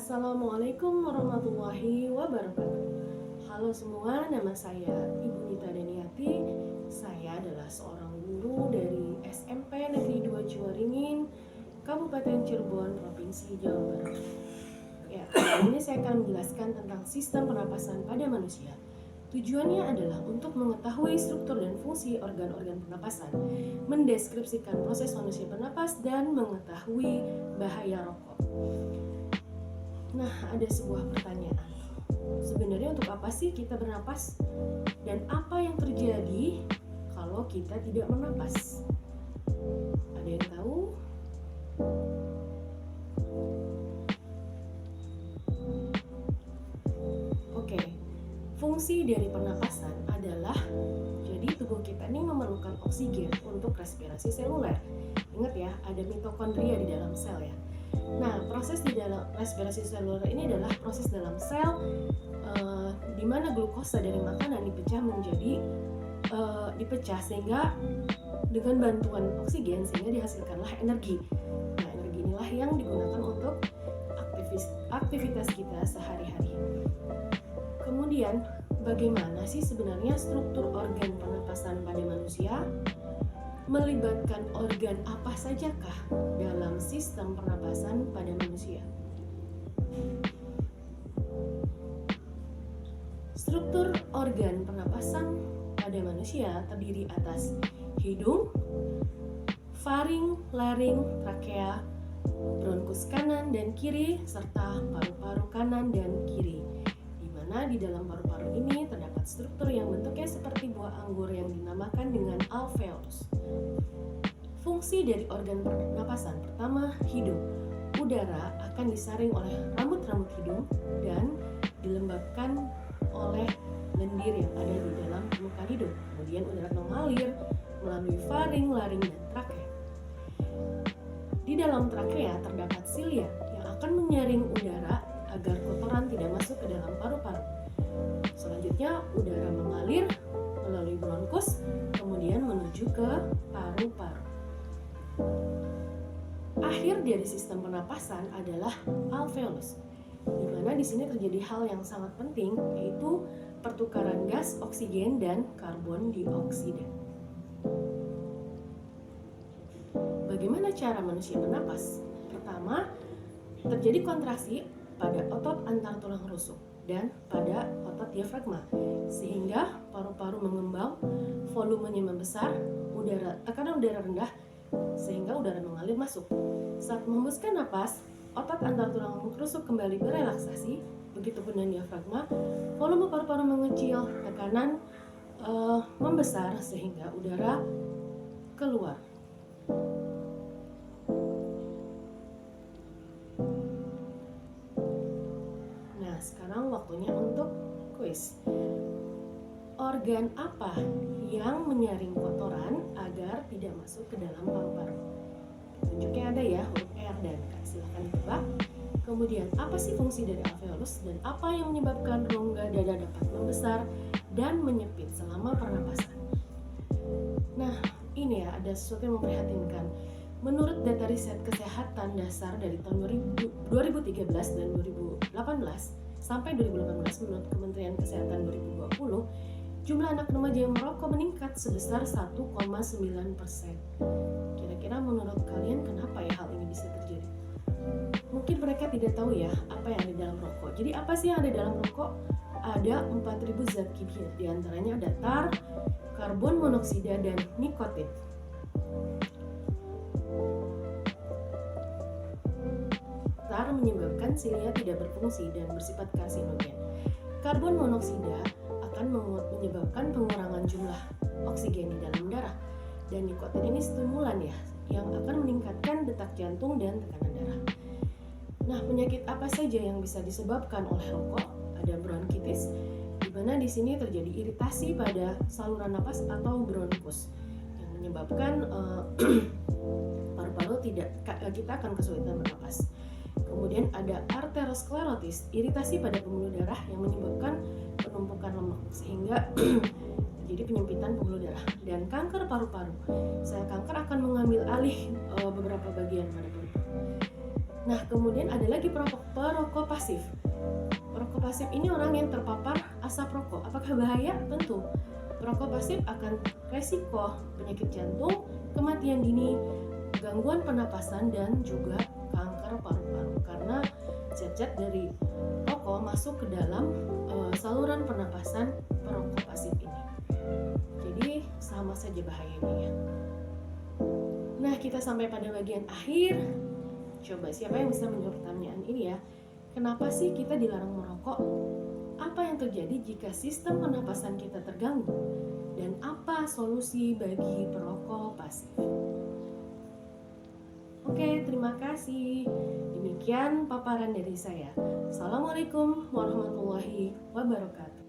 Assalamualaikum warahmatullahi wabarakatuh. Halo semua, nama saya Ibu Nita Daniati. Saya adalah seorang guru dari SMP Negeri 2 Ciwaringin, Kabupaten Cirebon, Provinsi Jawa Barat. Ya, kali ini saya akan menjelaskan tentang sistem pernapasan pada manusia. Tujuannya adalah untuk mengetahui struktur dan fungsi organ-organ pernapasan, mendeskripsikan proses manusia bernapas, dan mengetahui bahaya rokok. Nah, ada sebuah pertanyaan. Sebenarnya untuk apa sih kita bernapas? Dan apa yang terjadi kalau kita tidak bernapas? Ada yang tahu? Oke, fungsi dari pernapasan adalah jadi tubuh kita ini memerlukan oksigen untuk respirasi seluler. Ingat ya, ada mitokondria di dalam sel ya. Nah, proses di dalam respirasi seluler ini adalah proses dalam sel di mana glukosa dari makanan dipecah sehingga dengan bantuan oksigen sehingga dihasilkanlah energi. Nah, energi inilah yang digunakan untuk aktivitas kita sehari-hari. Kemudian, bagaimana sih sebenarnya struktur organ pernapasan pada manusia? Melibatkan organ apa sajakah dalam sistem pernapasan pada manusia? Struktur organ pernapasan pada manusia terdiri atas hidung, faring, laring, trakea, bronkus kanan dan kiri, serta paru-paru kanan dan kiri. Di dalam paru-paru ini terdapat struktur yang bentuknya seperti buah anggur yang dinamakan dengan alveolus. Fungsi dari organ pernapasan pertama, hidung. Udara akan disaring oleh rambut-rambut hidung dan dilembabkan oleh lendir yang ada di dalam permukaan hidung. Kemudian udara mengalir melalui faring, laring, dan trakea. Di dalam trakea terdapat silia yang akan menyaring udara agar kotoran tidak masuk ke dalam paru-paru. Selanjutnya, udara mengalir melalui bronkus, kemudian menuju ke paru-paru. Akhir dari sistem pernapasan adalah alveolus, di mana di sini terjadi hal yang sangat penting, yaitu pertukaran gas, oksigen, dan karbon dioksida. Bagaimana cara manusia bernapas? Pertama, terjadi kontraksi pada otot antar tulang rusuk dan pada otot diafragma sehingga paru-paru mengembang, volumenya membesar, tekanan udara rendah sehingga udara mengalir masuk. Saat menghembuskan napas, otot antar tulang rusuk kembali berelaksasi, begitupun dengan diafragma, volume paru-paru mengecil, tekanan membesar sehingga udara keluar. Sekarang waktunya untuk kuis. Organ apa yang menyaring kotoran agar tidak masuk ke dalam paru-paru? Tunjuknya ada ya, huruf R dan K. Silahkan ditebak. Kemudian, apa sih fungsi dari alveolus dan apa yang menyebabkan rongga dada dapat membesar dan menyempit selama pernapasan? Nah, ini ya, ada sesuatu yang memprihatinkan. Menurut data riset kesehatan dasar dari tahun 2013 dan 2018 sampai 2018 menurut Kementerian Kesehatan 2020, jumlah anak remaja yang merokok meningkat sebesar 1,9%. Kira-kira menurut kalian kenapa ya hal ini bisa terjadi? Mungkin mereka tidak tahu ya apa yang ada dalam rokok. Jadi apa sih yang ada dalam rokok? Ada 4.000 zat kimia, diantaranya ada tar, karbon monoksida, dan nikotin. Tar menyebabkan silia tidak berfungsi dan bersifat karsinogen. Karbon monoksida akan menyebabkan pengurangan jumlah oksigen di dalam darah. Dan nikotin ini stimulan ya, yang akan meningkatkan detak jantung dan tekanan darah. Nah, penyakit apa saja yang bisa disebabkan oleh rokok? Ada bronkitis, di mana di sini terjadi iritasi pada saluran napas atau bronkus yang menyebabkan paru-paru kita akan kesulitan bernapas. Kemudian ada arteriosklerotis, iritasi pada pembuluh darah yang menyebabkan penumpukan lemak sehingga terjadi penyempitan pembuluh darah. Dan kanker paru-paru, sel kanker akan mengambil alih beberapa bagian pada paru-paru. Nah, kemudian ada lagi perokok pasif. Perokok pasif ini orang yang terpapar asap rokok. Apakah bahaya? Tentu. Perokok pasif akan resiko penyakit jantung, kematian dini, gangguan pernapasan, dan juga kanker paru-paru karena zat-zat dari rokok masuk ke dalam saluran pernapasan perokok pasif ini. Jadi sama saja bahayanya ya. Nah, kita sampai pada bagian akhir. Coba siapa yang bisa menjawab pertanyaan ini ya? Kenapa sih kita dilarang merokok? Apa yang terjadi jika sistem pernapasan kita terganggu? Dan apa solusi bagi perokok pasif? Oke, terima kasih. Demikian paparan dari saya. Assalamualaikum warahmatullahi wabarakatuh.